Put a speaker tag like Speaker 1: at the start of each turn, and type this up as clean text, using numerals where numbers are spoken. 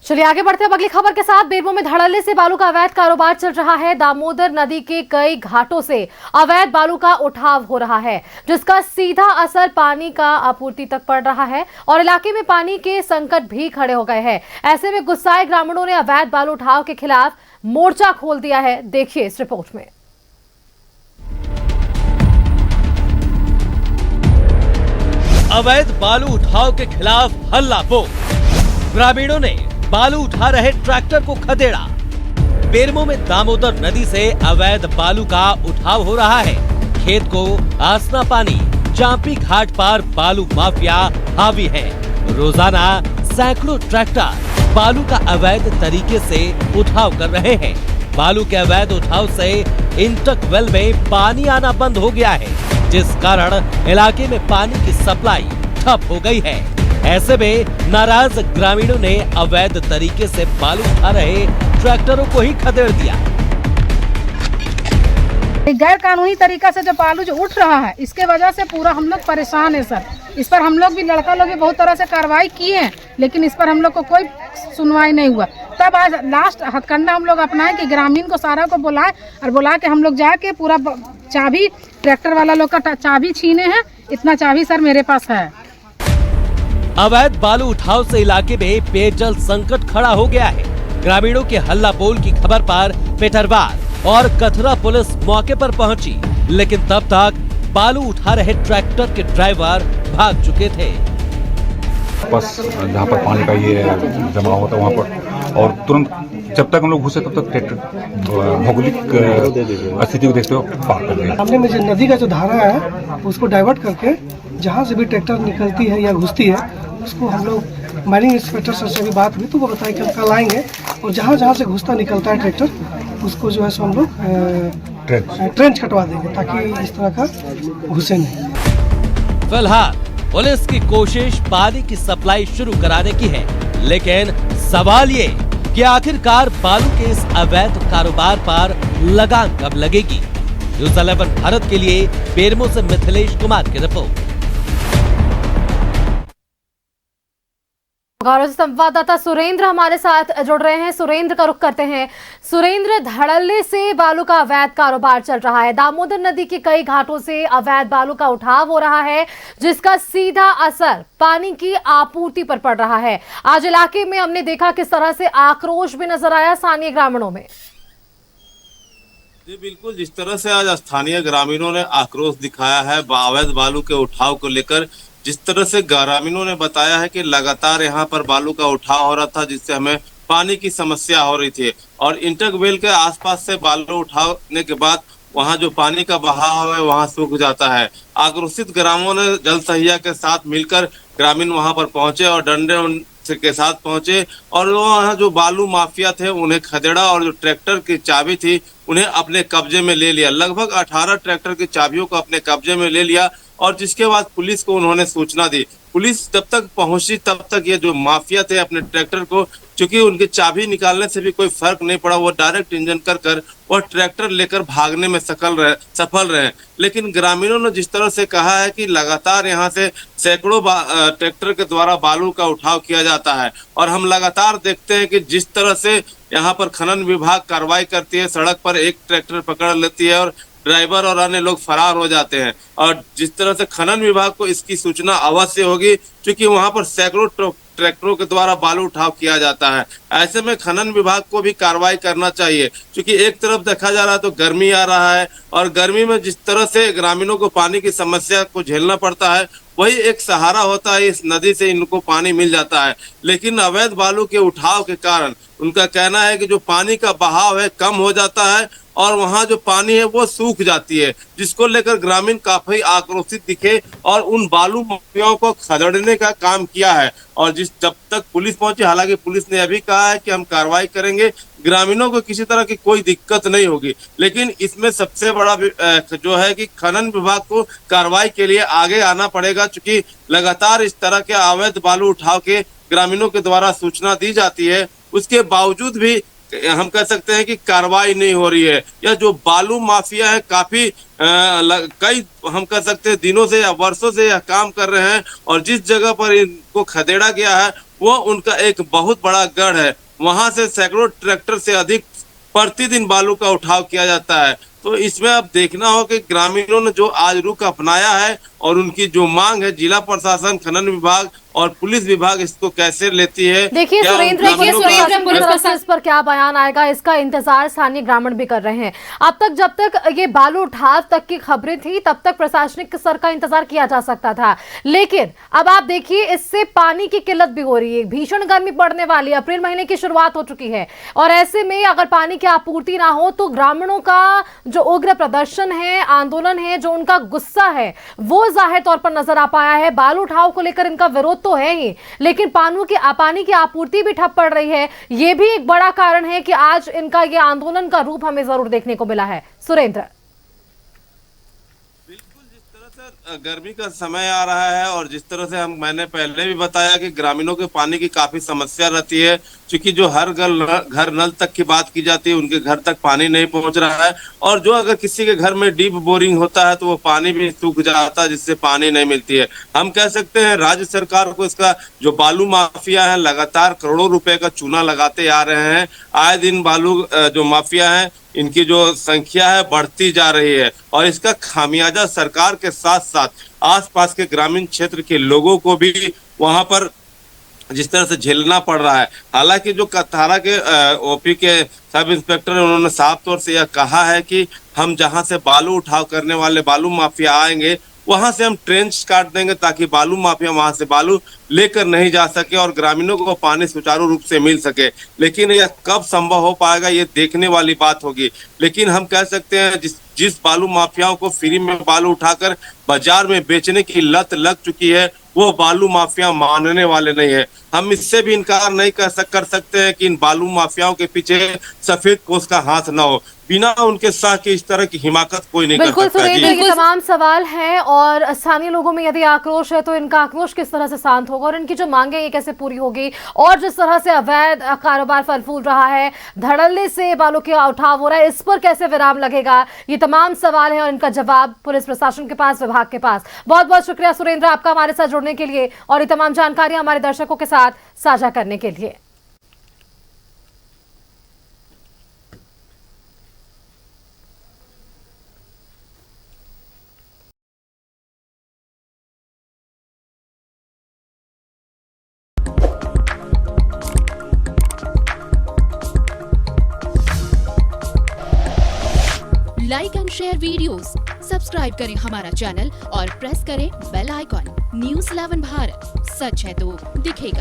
Speaker 1: चलिए आगे बढ़ते हैं अगली खबर के साथ। बेरमो में धड़ल्ले से बालू का अवैध कारोबार चल रहा है। दामोदर नदी के कई घाटों से अवैध बालू का उठाव हो रहा है, जिसका सीधा असर पानी का आपूर्ति तक पड़ रहा है और इलाके में पानी के संकट भी खड़े हो गए हैं। ऐसे में गुस्साए ग्रामीणों ने अवैध बालू उठाव के खिलाफ मोर्चा खोल दिया है। देखिए इस रिपोर्ट में।
Speaker 2: अवैध बालू उठाव के खिलाफ हल्ला बोल। ग्रामीणों ने बालू उठा रहे ट्रैक्टर को खदेड़ा। बेरमो में दामोदर नदी से अवैध बालू का उठाव हो रहा है। खेत को आसना पानी, चांपी घाट पर बालू माफिया हावी है। रोजाना सैकड़ों ट्रैक्टर बालू का अवैध तरीके से उठाव कर रहे हैं। बालू के अवैध उठाव से इंटक वेल में पानी आना बंद हो गया है, जिस कारण इलाके में पानी की सप्लाई ठप हो गई है। ऐसे में नाराज ग्रामीणों ने अवैध तरीके से बालू उठा रहे ट्रैक्टरों को ही खदेड़ दिया।
Speaker 3: गैर कानूनी तरीका से जो बालू जो उठ रहा है, इसके वजह से पूरा हम लोग परेशान है सर। इस पर हम लोग भी लड़का लोग भी बहुत तरह से कार्रवाई किए हैं, लेकिन इस पर हम लोग को कोई सुनवाई नहीं हुआ। तब आज लास्ट हथकंडा हम लोग अपनाए कि ग्रामीण को सारा को बुलाए और बुला के हम लोग जाके पूरा चाबी ट्रैक्टर वाला लोग का चाबी छीने हैं। इतना चाबी सर मेरे पास है।
Speaker 2: अवैध बालू उठाव से इलाके में पेयजल संकट खड़ा हो गया है। ग्रामीणों के हल्ला बोल की खबर पर पेटरवार और कथरा पुलिस मौके पर पहुंची, लेकिन तब तक बालू उठा रहे ट्रैक्टर के ड्राइवर भाग चुके थे।
Speaker 4: बस जहाँ पर पानी का ये जमा होता है वहाँ पर, और तुरंत जब तक हम लोग घुसे तब तक ट्रैक्टर भौगोलिक स्थिति को देखते हुए पार कर दिया।
Speaker 5: सामने में जो नदी का जो धारा है उसको डाइवर्ट करके जहाँ से भी ट्रैक्टर निकलती है या घुसती है उसको हम लोग माइनिंग इंस्पेक्टर सर से भी बात हुई तो वो बताए कि हम कल आएंगे और जहाँ से घुसता निकलता है ट्रैक्टर उसको जो है सो हम लोग ट्रेंच कटवा देंगे ताकि इस तरह का घुसे नहीं।
Speaker 2: फिलहाल पुलिस की कोशिश पानी की सप्लाई शुरू कराने की है, लेकिन सवाल ये कि आखिरकार बालू के इस अवैध कारोबार पर लगाम कब लगेगी। न्यूज़ 11 भारत के लिए बेरमो से मिथिलेश कुमार की रिपोर्ट।
Speaker 1: संवाददाता सुरेंद्र हमारे साथ जुड़ रहे हैं। सुरेंद्र का रुख करते हैं। सुरेंद्र, धड़ल्ले से बालू का अवैध कारोबार चल रहा है। दामोदर नदी के कई घाटों से अवैध बालू का उठाव हो रहा है, जिसका सीधा असर पानी की आपूर्ति पर पड़ रहा है। आज इलाके में हमने देखा किस तरह से आक्रोश भी नजर आया स्थानीय ग्रामीणों में।
Speaker 6: जी बिल्कुल, जिस तरह से आज स्थानीय ग्रामीणों ने आक्रोश दिखाया है अवैध बालू के उठाव को लेकर, जिस तरह से ग्रामीणों ने बताया है कि लगातार यहाँ पर बालू का उठाव हो रहा था, जिससे हमें पानी की समस्या हो रही थी और इंटक वेल के आसपास से बालू उठाने के बाद वहाँ जो पानी का बहाव है वहाँ सूख जाता है। आक्रोशित ग्रामीणों ने जल सहिया के साथ मिलकर ग्रामीण वहाँ पर पहुंचे और डंडे के साथ पहुंचे और वहाँ जो बालू माफिया थे उन्हें खदेड़ा और जो ट्रैक्टर की चाबी थी उन्हें अपने कब्जे में ले लिया। लगभग 18 ट्रैक्टर की चाबियों को अपने कब्जे में ले लिया और जिसके बाद पुलिस को उन्होंने सूचना दी। पुलिस जब तक पहुंची तब तक ये जो माफिया थे अपने ट्रैक्टर को, चूंकि उनकी चाबी निकालने से भी कोई फर्क नहीं पड़ा, वो डायरेक्ट इंजन कर और ट्रैक्टर लेकर भागने में सफल रहे। लेकिन ग्रामीणों ने जिस तरह से कहा है कि लगातार यहाँ से सैकड़ों ट्रैक्टर के द्वारा बालू का उठाव किया जाता है और हम लगातार देखते हैं कि जिस तरह से यहाँ पर खनन विभाग कार्रवाई करती है, सड़क पर एक ट्रैक्टर पकड़ लेती है और ड्राइवर और अन्य लोग फरार हो जाते हैं। और जिस तरह से खनन विभाग को इसकी सूचना अवश्य होगी, क्योंकि वहां पर सैकड़ों ट्रैक्टरों के द्वारा बालू उठाव किया जाता है। ऐसे में खनन विभाग को भी कार्रवाई करना चाहिए, क्योंकि एक तरफ देखा जा रहा है तो गर्मी आ रहा है और गर्मी में जिस तरह से ग्रामीणों को पानी की समस्या को झेलना पड़ता है, वही एक सहारा होता है। इस नदी से इनको पानी मिल जाता है, लेकिन अवैध बालू के उठाव के कारण उनका कहना है कि जो पानी का बहाव है कम हो जाता है और वहाँ जो पानी है वो सूख जाती है, जिसको लेकर ग्रामीण काफी आक्रोशित दिखे और उन बालू माफियाओं को खदेड़ने का काम किया है। और जब तक पुलिस पहुंची, हालांकि पुलिस ने अभी कहा है कि हम कार्रवाई करेंगे, ग्रामीणों को किसी तरह की कोई दिक्कत नहीं होगी, लेकिन इसमें सबसे बड़ा जो है कि खनन विभाग को कार्रवाई के लिए आगे आना पड़ेगा, क्योंकि लगातार इस तरह के अवैध बालू उठाव के ग्रामीणों के द्वारा सूचना दी जाती है, उसके बावजूद भी हम कह सकते हैं कि कार्रवाई नहीं हो रही है। यह जो बालू माफिया है काफी कई हम कह सकते हैं दिनों से या वर्षों से यह काम कर रहे हैं और जिस जगह पर इनको खदेड़ा गया है वो उनका एक बहुत बड़ा गढ़ है। वहां से सैकड़ों ट्रैक्टर से अधिक प्रतिदिन बालू का उठाव किया जाता है। तो इसमें अब देखना हो कि ग्रामीणों ने जो आज रुख अपनाया है और उनकी जो मांग है, जिला प्रशासन, खनन विभाग और पुलिस विभाग इसको कैसे लेती है।
Speaker 1: देखिए
Speaker 6: क्या
Speaker 1: सुरेंद्र,
Speaker 6: ग्रामीणों का-
Speaker 1: पुलिस तरफ से इस पर क्या बयान आएगा, इसका इंतजार स्थानीय ग्रामीण भी कर रहे हैं। अब तक जब तक ये बालू उठाव तक की खबरें थी तब तक प्रशासनिक स्तर का इंतजार किया जा सकता था, लेकिन अब आप देखिए इससे पानी की किल्लत भी हो रही है। भीषण गर्मी पड़ने वाली है, अप्रैल महीने की शुरुआत हो चुकी है और ऐसे में अगर पानी की आपूर्ति ना हो तो ग्रामीणों का जो उग्र प्रदर्शन है, आंदोलन है, जो उनका गुस्सा है वो जाहिर तौर पर नजर आ पाया है। बालू उठाव को लेकर इनका विरोध तो है ही, लेकिन पानी की आपूर्ति भी ठप पड़ रही है। यह भी एक बड़ा कारण है कि आज इनका यह आंदोलन का रूप हमें जरूर देखने को मिला है। सुरेंद्र,
Speaker 6: गर्मी का समय आ रहा है और जिस तरह से मैंने पहले भी बताया कि ग्रामीणों के पानी की काफी समस्या रहती है, क्योंकि जो हर घर नल तक की बात की जाती है उनके घर तक पानी नहीं पहुंच रहा है, और जो अगर किसी के घर में डीप बोरिंग होता है तो वो पानी भी सूख जाता है, जिससे पानी नहीं मिलती है। हम कह सकते हैं राज्य सरकार को इसका जो बालू माफिया है लगातार करोड़ों रुपए का चूना लगाते आ रहे हैं। आए दिन बालू जो माफिया है इनकी जो संख्या है बढ़ती जा रही है और इसका खामियाजा सरकार के साथ साथ आसपास के ग्रामीण क्षेत्र के लोगों को भी वहां पर जिस तरह से झेलना पड़ रहा है। हालांकि जो कथारा के ओपी के सब इंस्पेक्टर है उन्होंने साफ तौर से यह कहा है कि हम जहां से बालू उठाव करने वाले बालू माफिया आएंगे वहां से हम ट्रेंच काट देंगे ताकि बालू माफिया वहां से बालू लेकर नहीं जा सके और ग्रामीणों को पानी सुचारू रूप से मिल सके। लेकिन यह कब संभव हो पाएगा ये देखने वाली बात होगी। लेकिन हम कह सकते हैं जिस बालू माफियाओं को फ्री में बालू उठाकर बाजार में बेचने की लत लग चुकी है वो बालू माफिया मानने वाले नहीं है। हम इससे भी इनकार नहीं कर सकते हैं कि इन बालू माफियाओं के पीछे सफेद कोस का हाथ ना हो। बिना उनके साथ की इस तरह की हिमाकत कोई नहीं कर सकता।
Speaker 1: बिल्कुल सुरेंद्र, ये तमाम सवाल हैं और स्थानीय लोगों में यदि आक्रोश है तो इनका आक्रोश किस तरह से शांत होगा और इनकी जो मांगे ये कैसे पूरी होगी, और जिस तरह से अवैध कारोबार फल फूल रहा है, धड़ल्ले से बालू के उठाव हो रहा है, इस पर कैसे विराम लगेगा, ये तमाम सवाल हैं और इनका जवाब पुलिस प्रशासन के पास, विभाग के पास। बहुत बहुत शुक्रिया सुरेंद्र आपका हमारे साथ जुड़ने के लिए और ये तमाम जानकारी हमारे दर्शकों के साथ साझा करने के लिए।
Speaker 7: Like and share videos, subscribe करें हमारा चैनल और प्रेस करें बेल आइकॉन। न्यूज़ 11 भारत, सच है तो दिखेगा।